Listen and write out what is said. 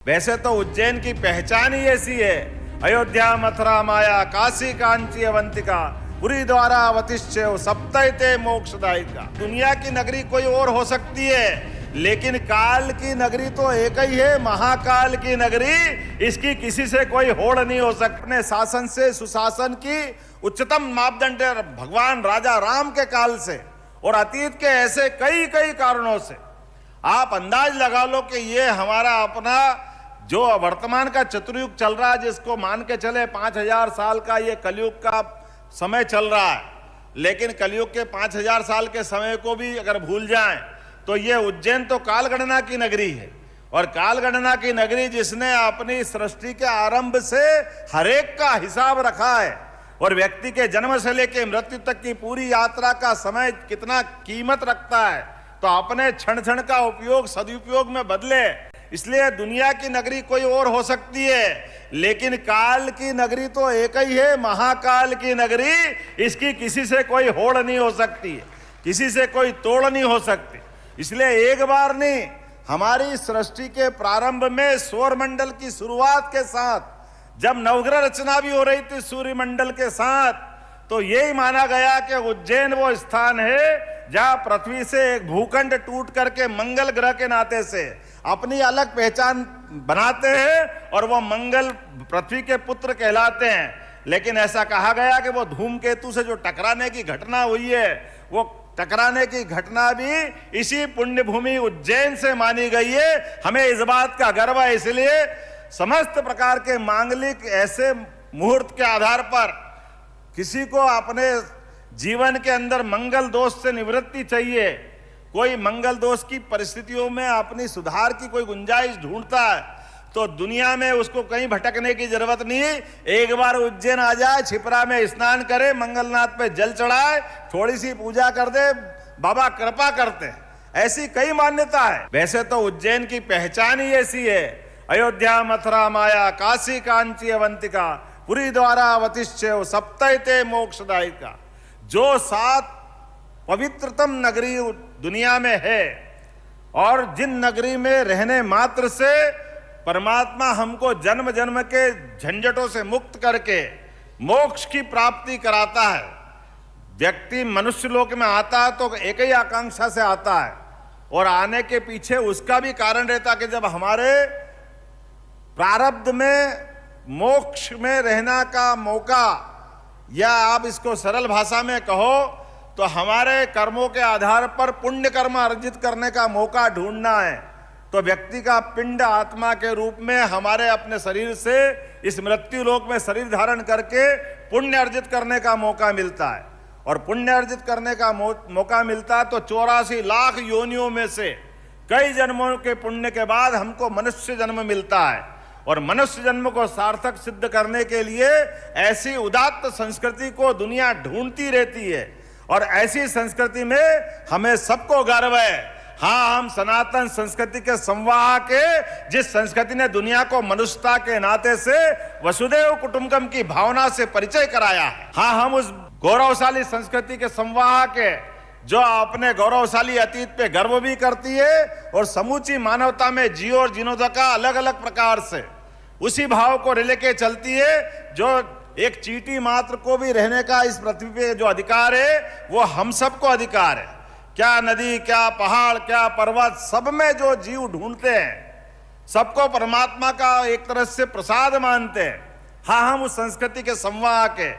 वैसे तो उज्जैन की पहचान ही ऐसी है। अयोध्या, मथुरा, माया, काशी, कांची, अवंतिका, पुरी द्वारा अवतिष्ठेय सप्तैते मोक्षदायिका। दुनिया की नगरी कोई और हो सकती है, लेकिन काल की नगरी तो एक ही है, महाकाल की नगरी। इसकी किसी से कोई होड़ नहीं हो सकती। अपने शासन से सुशासन की उच्चतम मापदंड भगवान राजा राम के काल से और अतीत के ऐसे कई कई कारणों से आप अंदाज लगा लो कि ये हमारा अपना जो वर्तमान का चतुर्युग चल रहा है, जिसको मान के चले 5000 साल का ये कलयुग का समय चल रहा है। लेकिन कलयुग के 5000 साल के समय को भी अगर भूल जाएं तो ये उज्जैन तो कालगणना की नगरी है। और कालगणना की नगरी जिसने अपनी सृष्टि के आरंभ से हरेक का हिसाब रखा है और व्यक्ति के जन्म से लेकर मृत्यु तक की पूरी यात्रा का समय कितना कीमत रखता है, तो अपने क्षण क्षण का उपयोग सदुपयोग में बदले। इसलिए दुनिया की नगरी कोई और हो सकती है, लेकिन काल की नगरी तो एक ही है, महाकाल की नगरी। इसकी किसी से कोई होड़ नहीं हो सकती है, किसी से कोई तोड़ नहीं हो सकती। इसलिए एक बार नहीं, हमारी सृष्टि के प्रारंभ में सौरमंडल की शुरुआत के साथ जब नवग्रह रचना भी हो रही थी सूर्यमंडल के साथ, तो यही माना गया कि उज्जैन वो स्थान है जहां पृथ्वी से एक भूखंड टूट करके मंगल ग्रह के नाते से अपनी अलग पहचान बनाते हैं और वो मंगल पृथ्वी के पुत्र कहलाते हैं। लेकिन ऐसा कहा गया कि वो धूमकेतु से जो टकराने की घटना हुई है, वो टकराने की घटना भी इसी पुण्य भूमि उज्जैन से मानी गई है। हमें इस बात का गर्व है। इसलिए समस्त प्रकार के मांगलिक ऐसे मुहूर्त के आधार पर किसी को अपने जीवन के अंदर मंगल दोष से निवृत्ति चाहिए, कोई मंगल दोष की परिस्थितियों में अपनी सुधार की कोई गुंजाइश ढूंढता है, तो दुनिया में उसको कहीं भटकने की जरूरत नहीं। एक बार उज्जैन आ जाए, छिपरा में स्नान करे, मंगलनाथ पे जल चढ़ाए, थोड़ी सी पूजा कर दे, बाबा कृपा करते हैं। ऐसी कई मान्यता है। वैसे तो उज्जैन की पहचान ही ऐसी है। अयोध्या, मथुरा, माया, काशी, कांची, अवंतिका, पुरी द्वारा अवतिष्ठेय सप्तैते मोक्षदायिका। जो 7 पवित्रतम नगरी दुनिया में है और जिन नगरी में रहने मात्र से परमात्मा हमको जन्म जन्म के झंझटों से मुक्त करके मोक्ष की प्राप्ति कराता है। व्यक्ति मनुष्य लोक में आता है तो एक ही आकांक्षा से आता है, और आने के पीछे उसका भी कारण रहता कि जब हमारे प्रारब्ध में मोक्ष में रहना का मौका, या आप इसको सरल भाषा में कहो तो हमारे कर्मों के आधार पर पुण्य कर्म अर्जित करने का मौका ढूंढना है, तो व्यक्ति का पिंड आत्मा के रूप में हमारे अपने शरीर से इस मृत्यु लोक में शरीर धारण करके पुण्य अर्जित करने का मौका मिलता है। और पुण्य अर्जित करने का मौका मिलता है तो 84 लाख योनियों में से कई जन्मों के पुण्य के बाद हमको मनुष्य जन्म मिलता है। और मनुष्य जन्म को सार्थक सिद्ध करने के लिए ऐसी उदात्त संस्कृति को दुनिया ढूंढती रहती है, और ऐसी संस्कृति में हमें सबको गर्व है। हाँ, हम सनातन संस्कृति के संवाहक है, जिस संस्कृति ने दुनिया को मनुष्यता के नाते से वसुदेव कुटुंबकम की भावना से परिचय कराया है। हाँ, हम उस गौरवशाली संस्कृति के संवाहक है जो अपने गौरवशाली अतीत पे गर्व भी करती है और समूची मानवता में जियो और जीर्णोद्धार अलग अलग प्रकार से उसी भाव को लेके चलती है। जो एक चींटी मात्र को भी रहने का इस पृथ्वी पे जो अधिकार है, वो हम सबको अधिकार है। क्या नदी, क्या पहाड़, क्या पर्वत, सब में जो जीव ढूंढते हैं, सबको परमात्मा का एक तरह से प्रसाद मानते हैं। हाँ, हम उस संस्कृति के संवाहक है।